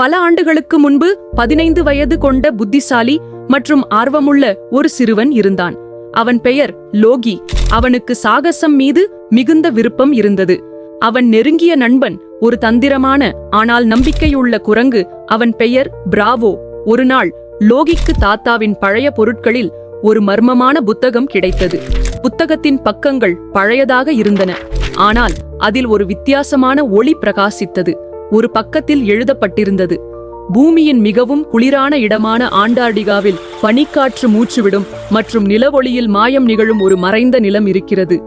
பல ஆண்டுகளுக்கு முன்பு 15 வயது கொண்ட புத்திசாலி மற்றும் ஆர்வமுள்ள ஒரு சிறுவன் இருந்தான். அவன் பெயர் லோகி. அவனுக்கு சாகசம் மீது மிகுந்த விருப்பம் இருந்தது. அவன் நெருங்கிய நண்பன் ஒரு தந்திரமான ஆனால் நம்பிக்கையுள்ள குரங்கு. அவன் பெயர் பிராவோ. ஒரு நாள் லோகிக்கு தாத்தாவின் பழைய பொருட்களில் ஒரு மர்மமான புத்தகம் கிடைத்தது. புத்தகத்தின் பக்கங்கள் பழையதாக இருந்தன, ஆனால் அதில் ஒரு வித்தியாசமான ஒளி பிரகாசித்தது. ஒரு பக்கத்தில் எழுதப்பட்டிருந்தது, பூமியின் மிகவும் குளிரான இடமான ஆண்டார்டிகாவில் பனிக்காற்று மூச்சுவிடும் மற்றும் நிலவொளியில் மாயம் நிகழும் ஒரு மறைந்த நிலம் இருக்கிறது.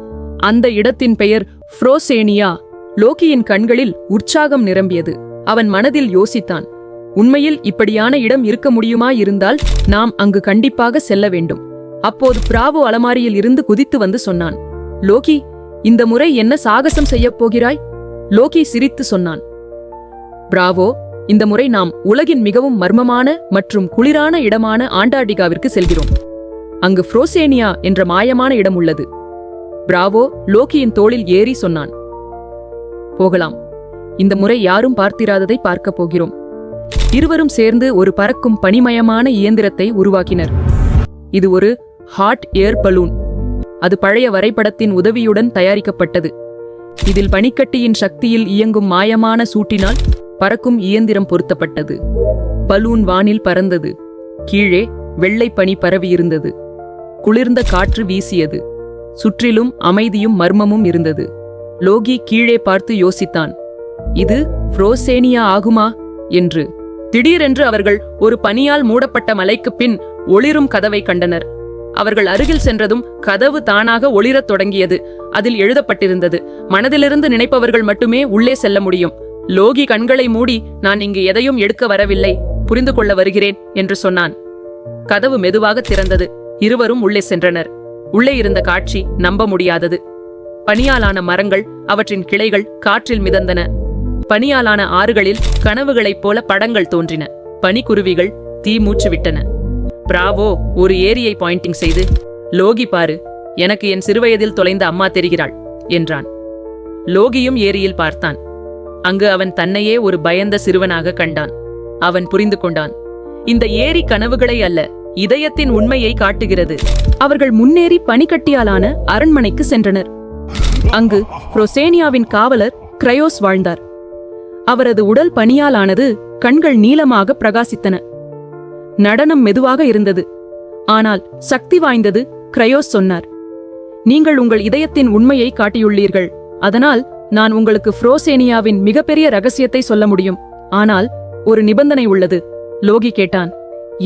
அந்த இடத்தின் பெயர் ஃப்ரோசேனியா. லோகியின் கண்களில் உற்சாகம் நிரம்பியது. அவன் மனதில் யோசித்தான், உண்மையில் இப்படியான இடம் இருக்க முடியுமா? இருந்தால் நாம் அங்கு கண்டிப்பாக செல்ல வேண்டும். அப்போது பிராவோ அலமாரியில் இருந்து குதித்து வந்து சொன்னான், லோகி, இந்த முறை என்ன சாகசம் செய்யப் போகிறாய்? லோகி சிரித்து சொன்னான், பிராவோ, இந்த முறை நாம் உலகின் மிகவும் மர்மமான மற்றும் குளிரான இடமான ஆண்டார்டிகாவிற்கு செல்கிறோம். அங்கு ஃப்ரோசேனியா என்ற மாயமான இடம் உள்ளது. பிராவோ லோகியின் தோளில் ஏறி சொன்னான், போகலாம். இந்த முறை யாரும் பார்த்திராததை பார்க்கப் போகிறோம். இருவரும் சேர்ந்து ஒரு பறக்கும் பனிமயமான இயந்திரத்தை உருவாக்கினர். இது ஒரு ஹாட் ஏர் பலூன். அது பழைய வரைபடத்தின் உதவியுடன் தயாரிக்கப்பட்டது. இதில் பனிக்கட்டியின் சக்தியில் இயங்கும் மாயமான சூட்டினால் பறக்கும் இயந்திரம் பொருத்தப்பட்டது. பலூன் வானில் பறந்தது. கீழே வெள்ளை பனி பரவியிருந்தது. குளிர்ந்த காற்று வீசியது. சுற்றிலும் அமைதியும் மர்மமும் இருந்தது. லோகி கீழே பார்த்து யோசித்தான், இது ஃப்ரோசேனியா ஆகுமா என்று. திடீரென்று அவர்கள் ஒரு பனியால் மூடப்பட்ட மலைக்கு பின் ஒளிரும் கதவை கண்டனர். அவர்கள் அருகில் சென்றதும் கதவு தானாக ஒளிரத் தொடங்கியது. அதில் எழுதப்பட்டிருந்தது, மனதிலிருந்து நினைப்பவர்கள் மட்டுமே உள்ளே செல்ல முடியும். லோகி கண்களை மூடி, நான் இங்கு எதையும் எடுக்க வரவில்லை, புரிந்து கொள்ள வருகிறேன் என்று சொன்னான். கதவு மெதுவாக திறந்தது. இருவரும் உள்ளே சென்றனர். உள்ளே இருந்த காட்சி நம்ப முடியாதது. பனியாலான மரங்கள், அவற்றின் கிளைகள் காற்றில் மிதந்தன. பனியாலான ஆறுகளில் கனவுகளைப் போல படங்கள் தோன்றின. பனிக்குருவிகள் தீ மூச்சு விட்டன. பிராவோ ஒரு ஏரியை பாயிண்டிங் செய்து, லோகி பாரு, எனக்கு என் சிறுவயதில் தொலைந்த அம்மா தெரிகிறாள் என்றான். லோகியும் ஏரியில் பார்த்தான். அங்கு அவன் தன்னையே ஒரு பயந்த சிறுவனாக கண்டான். அவன் புரிந்து கொண்டான், இந்த ஏரி கனவுகளை அல்ல, இதயத்தின் உண்மையை காட்டுகிறது. அவர்கள் முன்னேறி பனிக்கட்டியாலான அரண்மனைக்கு சென்றனர். அங்கு ஃப்ரோசேனியாவின் காவலர் கிரையோஸ் வாழ்ந்தார். அவரது உடல் பனியாலானது, கண்கள் நீலமாக பிரகாசித்தன. நடனம் மெதுவாக இருந்தது, ஆனால் சக்தி வாய்ந்தது. கிரையோஸ் சொன்னார், நீங்கள் உங்கள் இதயத்தின் உண்மையை காட்டியுள்ளீர்கள். அதனால் நான் உங்களுக்கு ஃப்ரோசேனியாவின் மிகப்பெரிய ரகசியத்தை சொல்ல முடியும். ஆனால் ஒரு நிபந்தனை உள்ளது. லோகி கேட்டான்.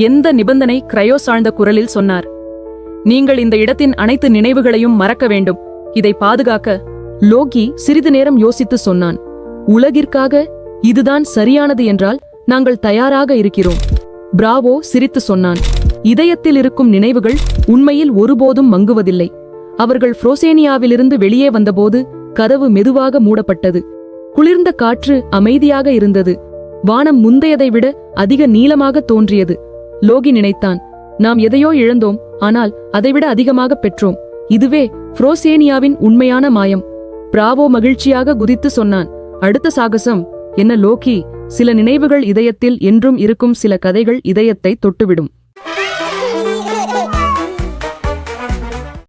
எந்த நிபந்தனை? கிரையோஸ் ஆழ்ந்த குரலில் சொன்னார், நீங்கள் இந்த இடத்தின் அனைத்து நினைவுகளையும் மறக்க வேண்டும். இதை பாதுகாக்க. லோகி சிறிது நேரம் யோசித்து சொன்னான், உலகிற்காக இதுதான் சரியானது என்றால் நாங்கள் தயாராக இருக்கிறோம். பிராவோ சிரித்து சொன்னான், இதயத்தில் இருக்கும் நினைவுகள் உண்மையில் ஒருபோதும் மங்குவதில்லை. அவர்கள் ஃப்ரோசேனியாவிலிருந்து வெளியே வந்தபோது கதவு மெதுவாக மூடப்பட்டது. குளிர்ந்த காற்று அமைதியாக இருந்தது. வானம் முந்தையதை விட அதிக நீளமாக தோன்றியது. லோகி நினைத்தான், நாம் எதையோ இழந்தோம், ஆனால் அதைவிட அதிகமாக பெற்றோம். இதுவே ஃப்ரோசேனியாவின் உண்மையான மாயம். பிராவோ மகிழ்ச்சியாக குதித்து சொன்னான், அடுத்த சாகசம் என்ன லோகி? சில நினைவுகள் இதயத்தில் என்றும் இருக்கும், சில கதைகள் இதயத்தை தொட்டுவிடும்.